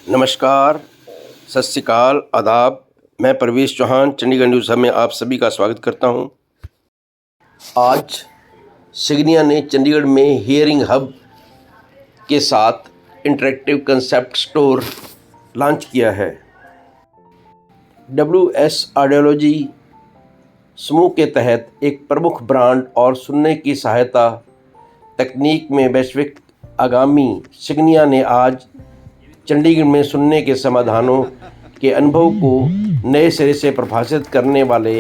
नमस्कार, सत श्री अकाल, आदाब। मैं परवेश चौहान चंडीगढ़ न्यूज़ में आप सभी का स्वागत करता हूं। आज सिग्निया ने चंडीगढ़ में हियरिंग हब के साथ इंटरेक्टिव कंसेप्ट स्टोर लॉन्च किया है। WS ऑडियोलॉजी समूह के तहत एक प्रमुख ब्रांड और सुनने की सहायता तकनीक में वैश्विक आगामी सिग्निया ने आज चंडीगढ़ में सुनने के समाधानों के अनुभव को नए सिरे से परिभाषित करने वाले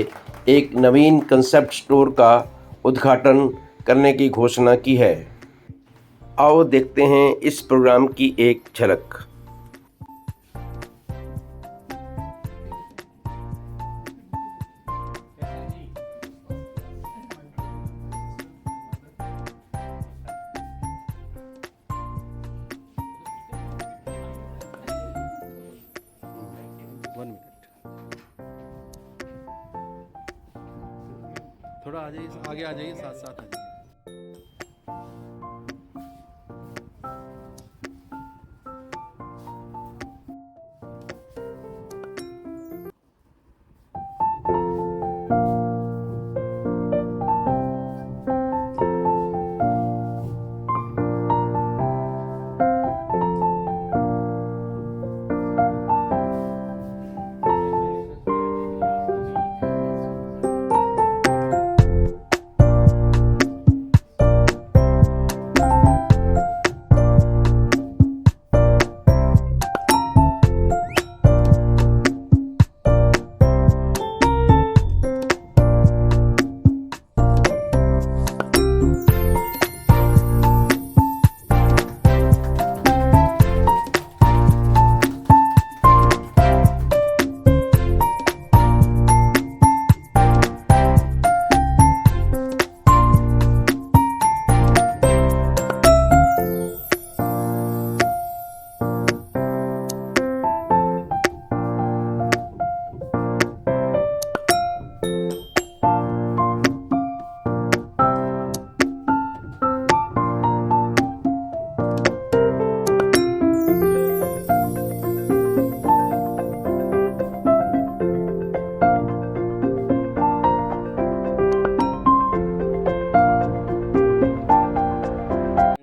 एक नवीन कंसेप्ट स्टोर का उद्घाटन करने की घोषणा की है। आओ देखते हैं इस प्रोग्राम की एक झलक। थोड़ा आ जाइए, आगे आ जाइए, साथ साथ आ जाइए।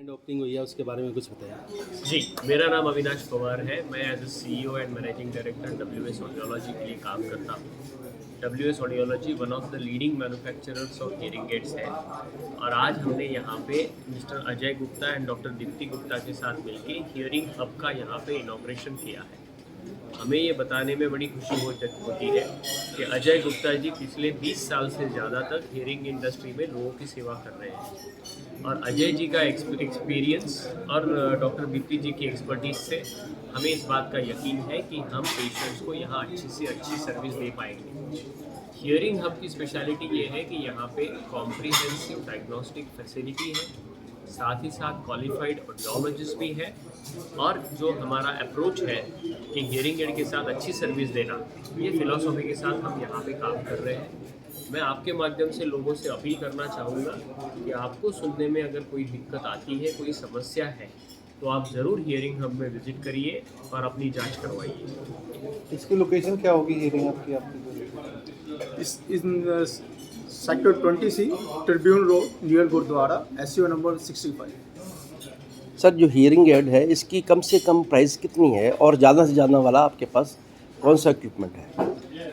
ओपनिंग हुई है, उसके बारे में कुछ बताइए। जी, मेरा नाम अविनाश पवार है। मैं as a CEO and managing director WS audiology के लिए काम करता हूँ। WS audiology one of the leading manufacturers of hearing aids है और आज हमने यहाँ पे mister Ajay Gupta and doctor Deepti Gupta के साथ मिलकर हियरिंग हब का यहाँ पे इनॉग्रेशन किया है। हमें ये बताने में बड़ी खुशी होती है कि अजय गुप्ता जी पिछले 20 साल से ज़्यादा तक हियरिंग इंडस्ट्री में लोगों की सेवा कर रहे हैं और अजय जी का एक्सपीरियंस और डॉक्टर दीप्ति जी की एक्सपर्टीज से हमें इस बात का यकीन है कि हम पेशेंट्स को यहाँ अच्छी से अच्छी सर्विस दे पाएंगे। हियरिंग हब की स्पेशलिटी ये है कि यहाँ पे कॉम्प्रिहेंसिव डायग्नोस्टिक फैसिलिटी है, साथ ही साथ क्वालिफाइड ऑडियोलॉजिस्ट भी है और जो हमारा अप्रोच है कि हियरिंग एड के साथ अच्छी सर्विस देना, ये फिलॉसफी के साथ हम यहाँ पे काम कर रहे हैं। मैं आपके माध्यम से लोगों से अपील करना चाहूँगा कि आपको सुनने में अगर कोई दिक्कत आती है, कोई समस्या है, तो आप ज़रूर हियरिंग हब में विजिट करिए और अपनी जांच करवाइए। इसकी लोकेशन क्या होगी हियरिंग हब की आपकी? इस sector 20C Tribune road near gurdwara SEO number 65। Sir, जो हियरिंग एड है इसकी कम से कम प्राइस कितनी है और ज़्यादा से ज़्यादा वाला आपके पास कौन सा इक्विपमेंट है?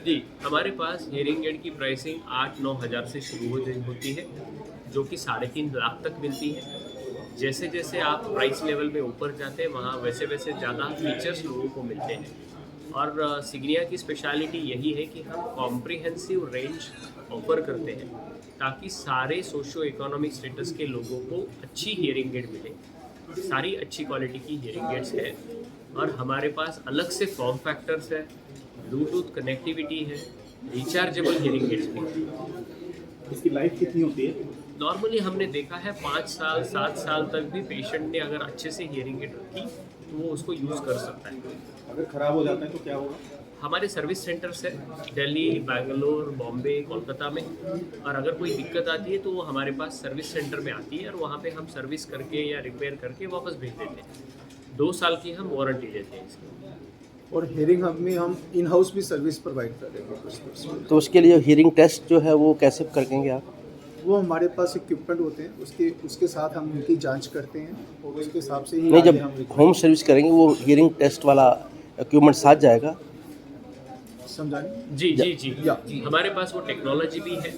जी, हमारे पास हियरिंग एड की प्राइसिंग 8-9 हज़ार से शुरू होती है, जो कि 3.5 लाख तक मिलती है। जैसे जैसे आप प्राइस लेवल में ऊपर जाते हैं, वहाँ वैसे वैसे ज़्यादा फीचर्स लोगों को मिलते हैं और सिग्निया की स्पेशलिटी यही है कि हम कॉम्प्रिहेंसिव रेंज ऑफर करते हैं ताकि सारे सोशो इकोनॉमिक स्टेटस के लोगों को अच्छी हियरिंग एड मिले। सारी अच्छी क्वालिटी की हियरिंग एड्स है और हमारे पास अलग से फॉर्म फैक्टर्स है, ब्लूटूथ कनेक्टिविटी है, रिचार्जेबल हियरिंग एड्स भी है। इसकी लाइफ कितनी होती है? नॉर्मली हमने देखा है 5 साल 7 साल तक भी पेशेंट ने अगर अच्छे से हियरिंग एड रखी तो वो उसको यूज़ कर सकता है। अगर ख़राब हो जाता है तो क्या होगा? हमारे सर्विस सेंटर्स है दिल्ली, बैंगलोर, बॉम्बे, कोलकाता में, और अगर कोई दिक्कत आती है तो वो हमारे पास सर्विस सेंटर में आती है और वहाँ पे हम सर्विस करके या रिपेयर करके वापस भेज देते हैं। 2 साल की हम वारंटी देते हैं इसकी। और हेयरिंग हब में हम इन हाउस भी सर्विस प्रोवाइड कर देंगे कस्टमर्स तो उसके लिए हियरिंग टेस्ट जो है वो कैसे करेंगे आप? को। वो हमारे पास इक्विपमेंट होते हैं, उसके साथ हम उनकी जांच करते हैं और उसके हिसाब से ही नहीं, आगे जब हम होम सर्विस करेंगे वो हियरिंग टेस्ट वाला इक्विपमेंट साथ जाएगा? समझाएं। जी जी जी या। हमारे पास वो टेक्नोलॉजी भी है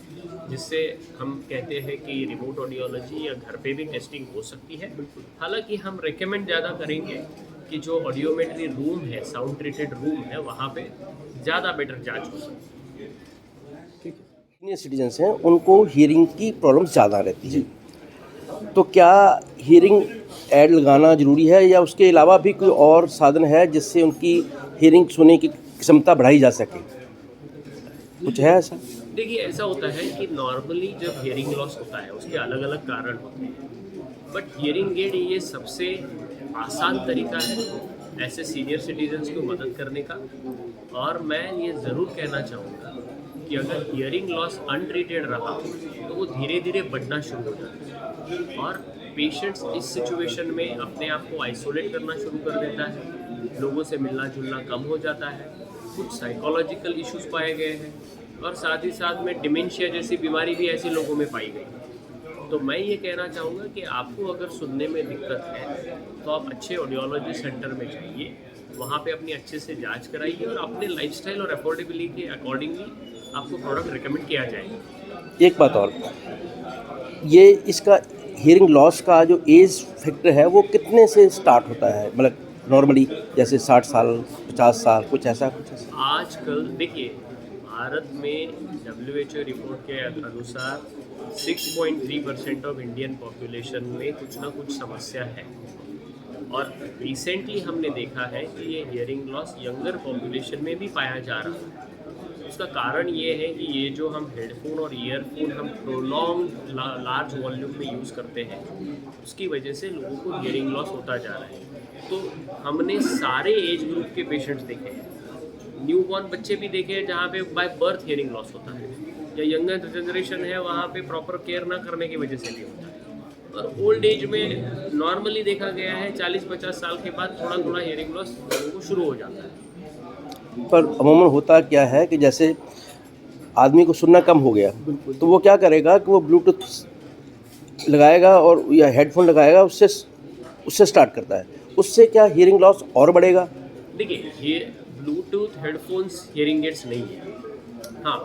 जिससे हम कहते हैं कि रिमोट ऑडियोलॉजी या घर पे भी टेस्टिंग हो सकती है। हालांकि हम रेकमेंड ज़्यादा करेंगे कि जो ऑडियोमेट्री रूम है, साउंड ट्रीटेड रूम है, वहाँ पे ज़्यादा बेटर जांच हो सकती है। सीनियर सिटीजन्स हैं उनको हियरिंग की प्रॉब्लम ज़्यादा रहती है, तो क्या हियरिंग ऐड लगाना ज़रूरी है या उसके अलावा भी कोई और साधन है जिससे उनकी हियरिंग सुनने की क्षमता बढ़ाई जा सके? कुछ है ऐसा? देखिए, ऐसा होता है कि नॉर्मली जब हियरिंग लॉस होता है उसके अलग अलग कारण होते हैं, बट हियरिंग एड ये सबसे आसान तरीका है ऐसे सीनियर सिटीजन्स को मदद करने का। और मैं ये ज़रूर कहना चाहूँगा कि अगर हियरिंग लॉस अनट्रीटेड रहा तो वो धीरे धीरे बढ़ना शुरू हो जाता है और पेशेंट्स इस सिचुएशन में अपने आप को आइसोलेट करना शुरू कर देता है, लोगों से मिलना जुलना कम हो जाता है, कुछ साइकोलॉजिकल इश्यूज पाए गए हैं और साथ ही साथ में डिमेंशिया जैसी बीमारी भी ऐसे लोगों में पाई गई। तो मैं ये कहना चाहूँगा कि आपको अगर सुनने में दिक्कत है तो आप अच्छे ऑडियोलॉजी सेंटर में जाइए, वहाँ पे अपनी अच्छे से जांच कराइए और अपने लाइफस्टाइल और अफोर्डेबिलिटी के अकॉर्डिंगली आपको प्रोडक्ट रिकमेंड किया जाएगा। एक बात और, ये इसका हियरिंग लॉस का जो एज फैक्टर है वो कितने से स्टार्ट होता है? मतलब नॉर्मली जैसे 60 साल, 50 साल, कुछ ऐसा? आजकल देखिए, भारत में WHO रिपोर्ट के अनुसार 6.3% ऑफ इंडियन पॉपुलेशन में कुछ ना कुछ समस्या है और रिसेंटली हमने देखा है कि ये हियरिंग लॉस यंगर पॉपुलेशन में भी पाया जा रहा है। उसका कारण ये है कि ये जो हम हेडफोन और ईयरफोन हम प्रोलॉन्ग लार्ज वॉल्यूम में यूज़ करते हैं उसकी वजह से लोगों को हियरिंग लॉस होता जा रहा है। तो हमने सारे एज ग्रुप के पेशेंट्स देखे हैं, न्यूबॉर्न बच्चे भी देखे हैं जहाँ पे बाय बर्थ हियरिंग लॉस होता है, या यंगर जनरेशन है वहाँ पे प्रॉपर केयर ना करने की वजह से भी होता है। और ओल्ड एज में नॉर्मली देखा गया है 40-50 साल के बाद थोड़ा थोड़ा हियरिंग लॉस लोगों को शुरू हो जाता है। पर अमूमन होता क्या है कि जैसे आदमी को सुनना कम हो गया तो वो क्या करेगा कि वो ब्लूटूथ लगाएगा और या हेडफोन लगाएगा, उससे स्टार्ट करता है। उससे क्या हियरिंग लॉस और बढ़ेगा? देखिए, ये ब्लूटूथ हेडफोन्स हियरिंग एड्स नहीं है। हाँ,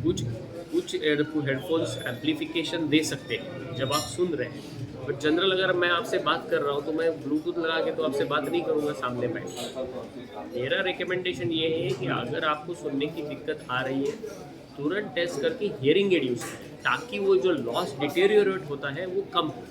कुछ हेडफोन्स एम्पलीफिकेशन दे सकते हैं जब आप सुन रहे हैं, बट जनरल अगर मैं आपसे बात कर रहा हूँ तो मैं ब्लूटूथ लगा के तो आपसे बात नहीं करूँगा सामने बैठ। मेरा रिकमेंडेशन ये है कि अगर आपको सुनने की दिक्कत आ रही है तुरंत टेस्ट करके हियरिंग एड यूज़ करें ताकि वो जो लॉस डिटेरियोरेट होता है वो कम हो।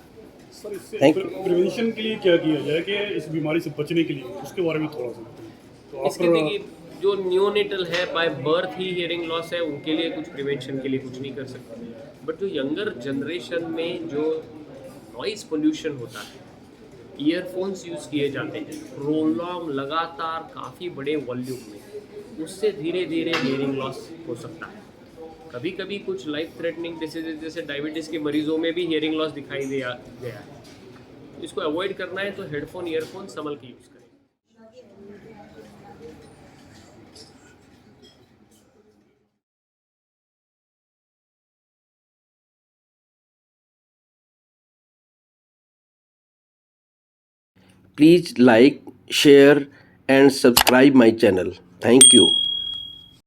सर, इससे Thank you. प्रिवेंशन के लिए क्या किया जाए कि इस बीमारी से बचने के लिए, उसके बारे में थोड़ा सा बताएं। तो इसके देखिए, जो न्यूनेटल है by birth he hearing loss है उनके लिए कुछ प्रिवेंशन के लिए कुछ नहीं कर सकते, बट जो यंगर जनरेशन में जो नॉइस पोल्यूशन होता है, ईयरफोन्स यूज़ किए जाते हैं प्रोलॉन्ग लगातार काफ़ी बड़े वॉल्यूम में, उससे धीरे धीरे हियरिंग लॉस हो सकता है। कभी कभी कुछ लाइफ थ्रेटनिंग डिसीजेज जैसे डायबिटीज़ के मरीजों में भी हियरिंग लॉस दिखाई गया है। इसको अवॉइड करना है तो हेडफोन ईयरफोन संभल के यूज़ करें। Please like, share and subscribe my channel. Thank you.